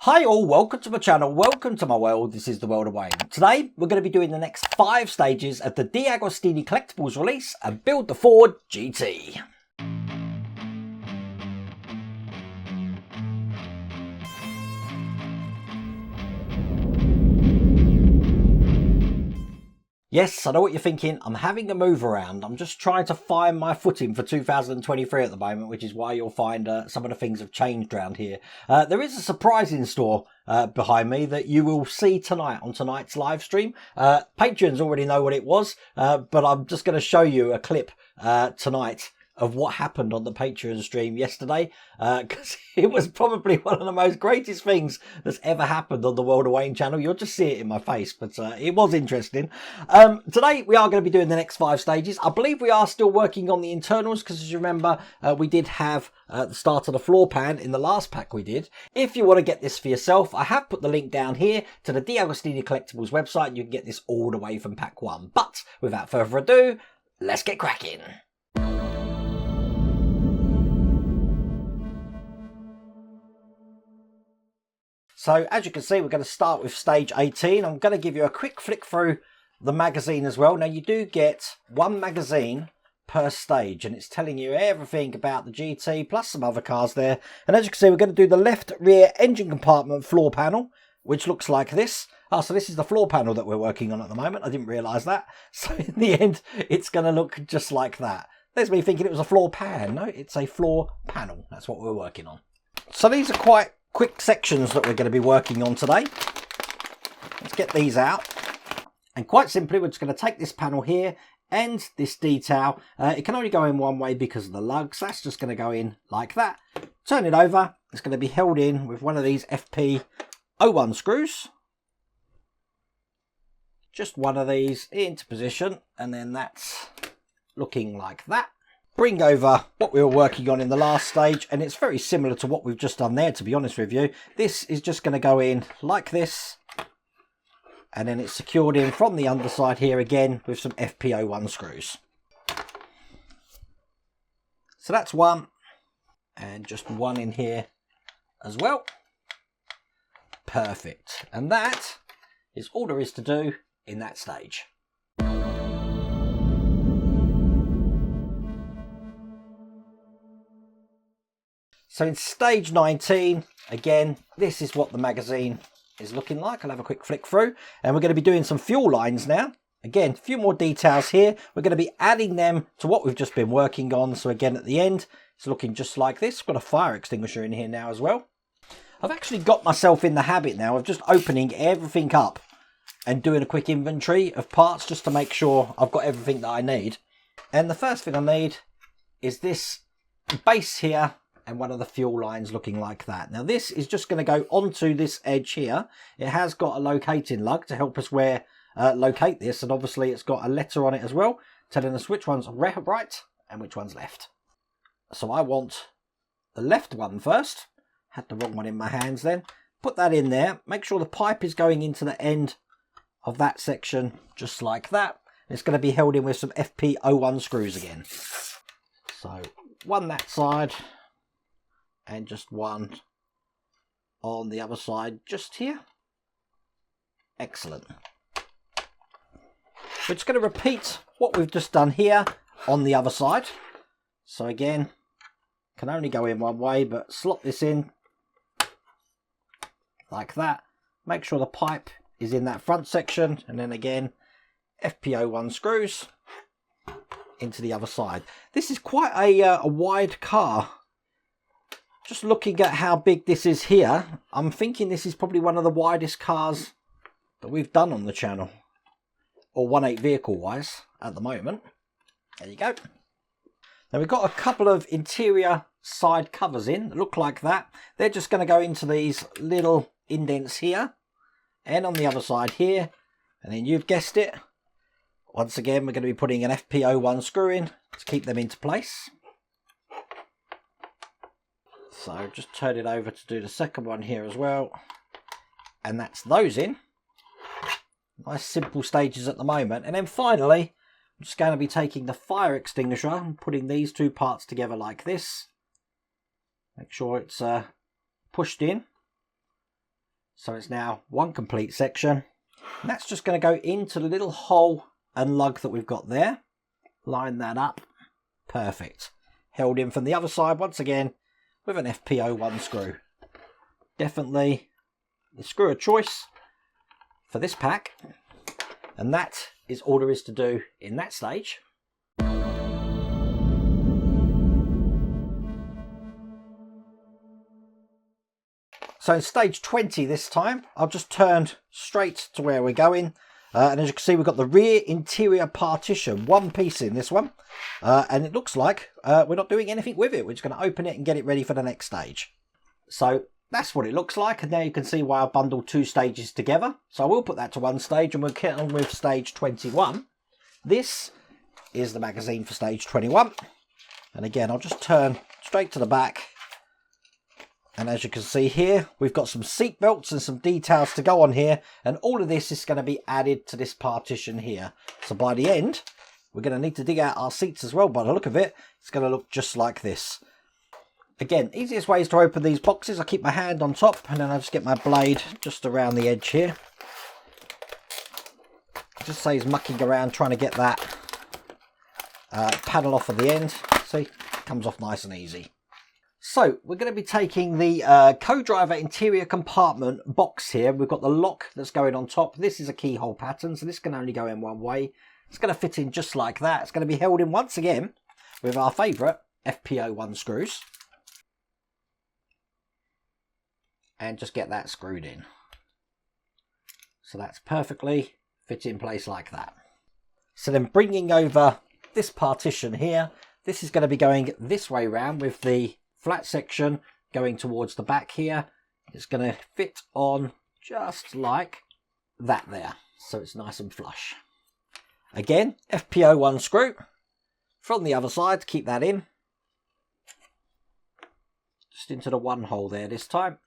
Hi all, welcome to my channel, welcome to my world. This is the world of Wayne. Today we're going to be doing the next 5 stages of the Deagostini Collectables release and build the Ford GT. Yes, I know what you're thinking. I'm having a move around. I'm just trying to find my footing for 2023 at the moment, which is why you'll find some of the things have changed around here. There is a surprise in store behind me that you will see tonight on tonight's live stream. Patrons already know what it was, but I'm just going to show you a clip tonight of what happened on the Patreon stream yesterday, because it was probably one of the most greatest things that's ever happened on the World of Wayne channel. You'll just see it in my face, but it was interesting. Today we are going to be doing the next 5 stages. I believe we are still working on the internals, because as you remember, we did have the start of the floor pan in the last pack we did. If you want to get this for yourself, I have put the link down here to the Deagostini Collectables website, and you can get this all the way from pack 1. But without further ado, let's get cracking. So as you can see, we're going to start with stage 18. I'm going to give you a quick flick through the magazine as well. Now you do get 1 magazine per stage, and it's telling you everything about the GT plus some other cars there. And as you can see, we're going to do the left rear engine compartment floor panel, which looks like this. So this is the floor panel that we're working on at the moment. I didn't realise that. So in the end, it's going to look just like that. There's me thinking it was a floor pan. No, it's a floor panel. That's what we're working on. So these are quite quick sections that we're going to be working on today. Let's get these out. And quite simply, we're just going to take this panel here and this detail. It can only go in one way because of the lugs. That's just going to go in like that. Turn it over. It's going to be held in with one of these FP01 screws. Just one of these into position, and then that's looking like that. Bring over what we were working on in the last stage, and it's very similar to what we've just done there, to be honest with you. This is just going to go in like this, and then it's secured in from the underside here again with some FP01 screws. So that's one, and just one in here as well. Perfect. And that is all there is to do in that stage. So in stage 19, again, this is what the magazine is looking like. I'll have a quick flick through, and we're going to be doing some fuel lines now. Again, a few more details here. We're going to be adding them to what we've just been working on. So again, at the end, it's looking just like this. We've got a fire extinguisher in here now as well. I've actually got myself in the habit now of just opening everything up and doing a quick inventory of parts just to make sure I've got everything that I need. And the first thing I need is this base here, and one of the fuel lines looking like that. Now this is just going to go onto this edge here. It has got a locating lug to help us locate this, and obviously it's got a letter on it as well telling us which one's right and which one's left. So I want the left one first. Had the wrong one in my hands then. Put that in there. Make sure the pipe is going into the end of that section just like that. It's going to be held in with some FP01 screws again. So one that side, and just one on the other side just here. Excellent. We're just going to repeat what we've just done here on the other side. So again, can only go in one way, but slot this in like that. Make sure the pipe is in that front section, and then again, FP01 screws into the other side. This is quite a wide car. Just looking at how big this is here, I'm thinking this is probably one of the widest cars that we've done on the channel, or 1.8 vehicle wise at the moment. There you go. Now we've got a couple of interior side covers in that look like that. They're just going to go into these little indents here and on the other side here, and then you've guessed it, once again we're going to be putting an FP01 screw in to keep them into place. So just turn it over to do the second one here as well. And that's those in. Nice simple stages at the moment. And then finally, I'm just going to be taking the fire extinguisher and putting these 2 parts together like this. Make sure it's pushed in. So it's now one complete section. And that's just going to go into the little hole and lug that we've got there. Line that up. Perfect. Held in from the other side once again with an FP01 screw. Definitely the screw of choice for this pack. And that is all there is to do in that stage. So in stage 20 this time, I've just turned straight to where we're going. And as you can see, we've got the rear interior partition, one piece in this one. And it looks like we're not doing anything with it. We're just going to open it and get it ready for the next stage. So that's what it looks like. And now you can see why I bundled two stages together. So I will put that to one stage and we'll get on with stage 21. This is the magazine for stage 21. And again, I'll just turn straight to the back. And as you can see here, we've got some seat belts and some details to go on here. And all of this is going to be added to this partition here. So by the end, we're going to need to dig out our seats as well. By the look of it, it's going to look just like this. Again, easiest way is to open these boxes. I keep my hand on top and then I just get my blade just around the edge here. Just saves mucking around trying to get that panel off at the end. See, it comes off nice and easy. So we're going to be taking the co-driver interior compartment box here. We've got the lock that's going on top. This is a keyhole pattern, so this can only go in one way. It's going to fit in just like that. It's going to be held in once again with our favourite FP01 screws. And just get that screwed in. So that's perfectly fit in place like that. So then bringing over this partition here, this is going to be going this way round with the flat section going towards the back here. It's going to fit on just like that there. So it's nice and flush. Again, FP01 screw from the other side to keep that in. Just into the one hole there this time.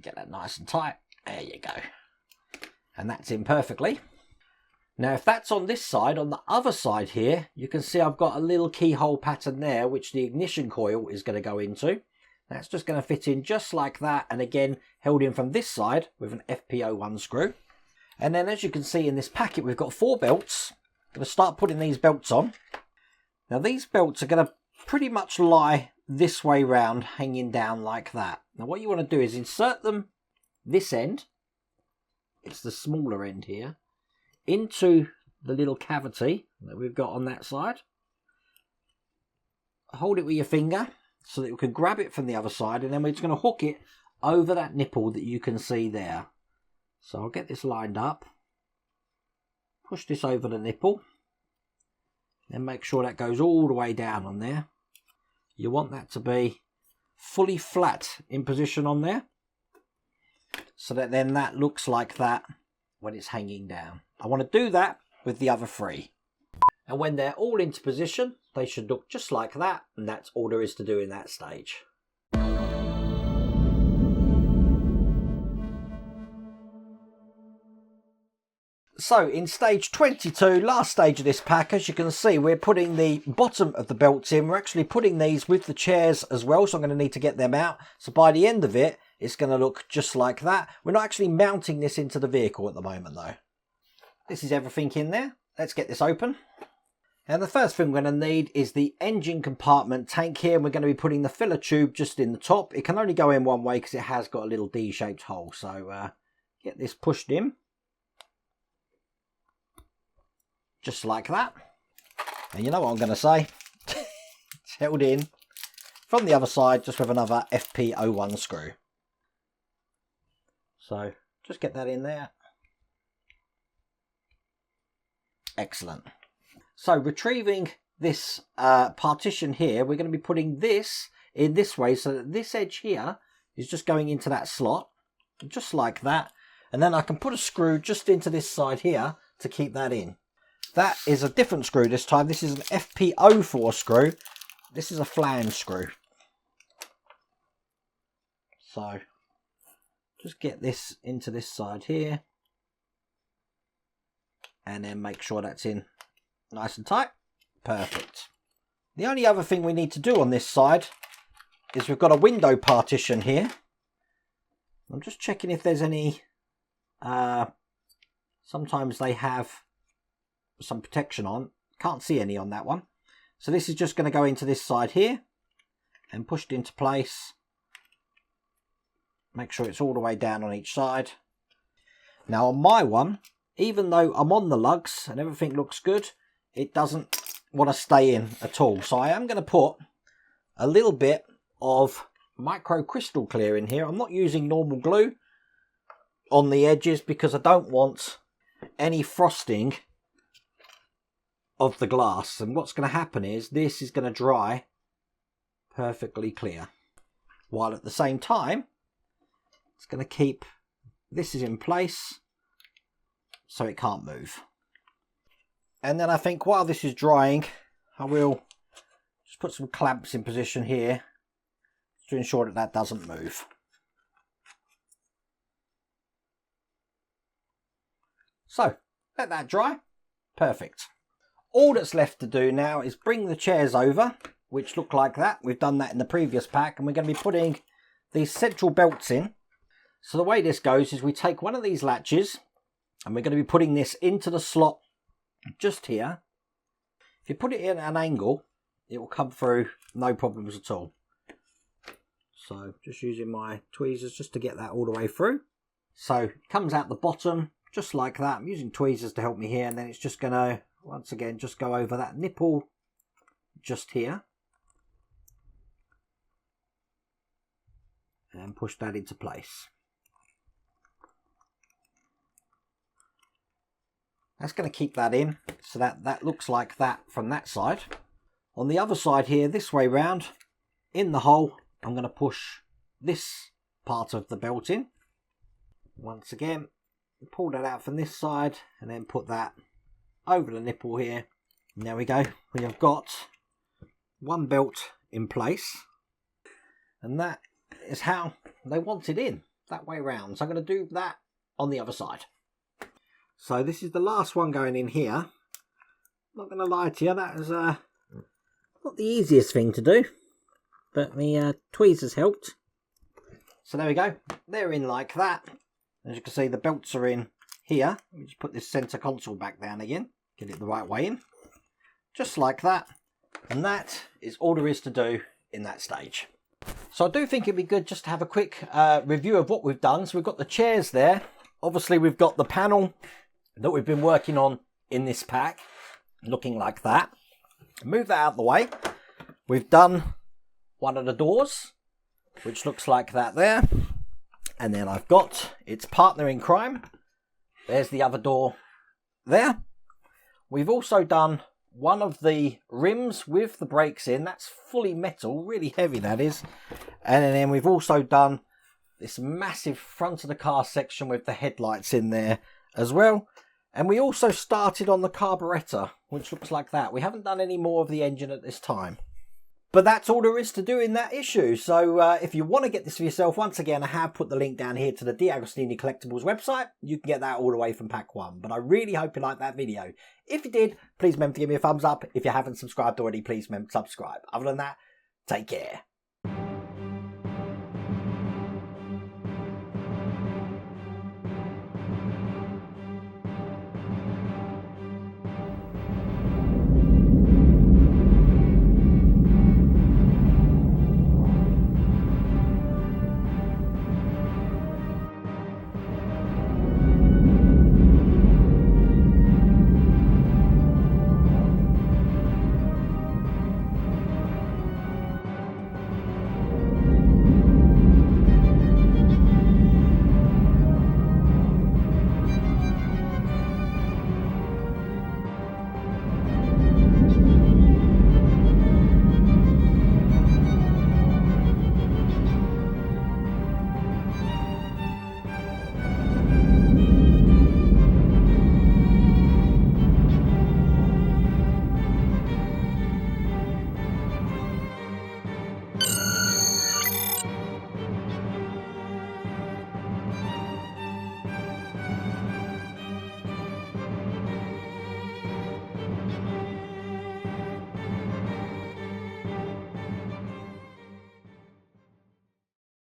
Get that nice and tight. There you go. And that's in perfectly. Now, if that's on this side, on the other side here, you can see I've got a little keyhole pattern there, which the ignition coil is going to go into. That's just going to fit in just like that. And again, held in from this side with an FP01 screw. And then as you can see in this packet, we've got 4 belts. I'm going to start putting these belts on. Now, these belts are going to pretty much lie this way round, hanging down like that. Now, what you want to do is insert them this end. It's the smaller end here. Into the little cavity that we've got on that side. Hold it with your finger so that you can grab it from the other side, and then we're just going to hook it over that nipple that you can see there. So I'll get this lined up. Push this over the nipple. Then make sure that goes all the way down on there. You want that to be fully flat in position on there. So that then that looks like that when it's hanging down. I want to do that with the other 3. And when they're all into position, they should look just like that. And that's all there is to do in that stage. So in stage 22, last stage of this pack, as you can see, we're putting the bottom of the belts in. We're actually putting these with the chairs as well. So I'm going to need to get them out. So by the end of it, it's going to look just like that. We're not actually mounting this into the vehicle at the moment though. This is everything in there. Let's get this open. And the first thing we're going to need is the engine compartment tank here. And we're going to be putting the filler tube just in the top. It can only go in one way because it has got a little D-shaped hole. So get this pushed in. Just like that. And you know what I'm going to say? It's held in from the other side just with another FP01 screw. So just get that in there. Excellent. So retrieving this partition here, we're going to be putting this in this way so that this edge here is just going into that slot, just like that. And then I can put a screw just into this side here to keep that in. That is a different screw this time. This is an FP04 screw. This is a flange screw. So just get this into this side here. And then make sure that's in nice and tight. Perfect. The only other thing we need to do on this side is we've got a window partition here. I'm just checking if there's any, sometimes they have some protection on. Can't see any on that one. So this is just going to go into this side here and pushed into place. Make sure it's all the way down on each side. Now on my one, even though I'm on the lugs and everything looks good, it doesn't want to stay in at all. So I am going to put a little bit of micro crystal clear in here. I'm not using normal glue on the edges because I don't want any frosting of the glass. And what's going to happen is this is going to dry perfectly clear, while at the same time it's going to keep this is in place so it can't move. And then I think while this is drying, I will just put some clamps in position here to ensure that that doesn't move. So let that dry. Perfect. All that's left to do now is bring the chairs over, which look like that. We've done that in the previous pack, and we're going to be putting these central belts in. So the way this goes is we take one of these latches and we're going to be putting this into the slot just here. If you put it in at an angle, it will come through no problems at all. So just using my tweezers just to get that all the way through. So it comes out the bottom just like that. I'm using tweezers to help me here, and then it's just going to once again just go over that nipple just here and push that into place. That's going to keep that in, so that looks like that from that side. On the other side here, this way round, in the hole, I'm going to push this part of the belt in. Once again, pull that out from this side and then put that over the nipple here. And there we go. We have got one belt in place. And that is how they want it in, that way round. So I'm going to do that on the other side. So this is the last one going in here. Not going to lie to you, that is not the easiest thing to do, but my tweezers helped. So there we go, they're in like that. As you can see, the belts are in here. Let me just put this centre console back down again, get it the right way in, just like that. And that is all there is to do in that stage. So I do think it'd be good just to have a quick review of what we've done. So we've got the chairs there. Obviously we've got the panel that we've been working on in this pack, looking like that. Move that out of the way. We've done one of the doors, which looks like that there. And then I've got its partner in crime. There's the other door there. We've also done one of the rims with the brakes in. That's fully metal, really heavy that is. And then we've also done this massive front of the car section with the headlights in there as well. And we also started on the carburettor, which looks like that. We haven't done any more of the engine at this time. But that's all there is to do in that issue. So if you want to get this for yourself, once again, I have put the link down here to the Deagostini Collectables website. You can get that all the way from pack 1. But I really hope you liked that video. If you did, please remember to give me a thumbs up. If you haven't subscribed already, please remember to subscribe. Other than that, take care.